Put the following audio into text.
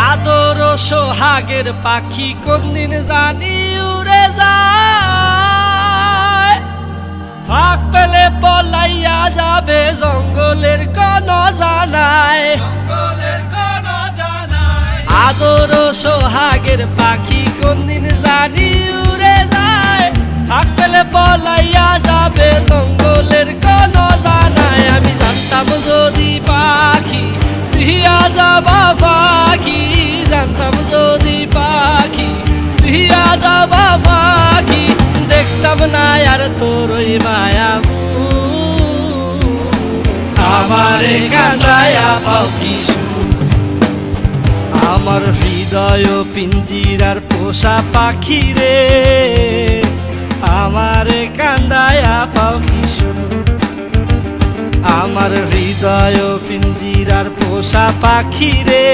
আদর ও সোহাগের পাখি কোনদিন জানি উড়ে যায়, ফাঁক পেলে পলাইয়া যাবে জঙ্গলের কোন জানায়। আদর ও সোহাগের পাখি কোনদিন জানি উড়ে যায়, ফাঁক পেলে পলাইয়া যাবে জঙ্গলের কোন জানায়। আমি জানতাম যদি পাখি দিয়া যাবা পাখি, জানতাম যদি পাখি দিয়া যাবা পাখি, দেখতাম না আর তোর ওই মায়া। আমারে কাঁদায়া পাও কি সুখ, আমার হৃদয় পিঞ্জিরার পোষা পাখি রে, আমারে কাঁদায়া পাও কি সুখ, আমার হৃদয় পিঞ্জিরার পোষা পাখি রে।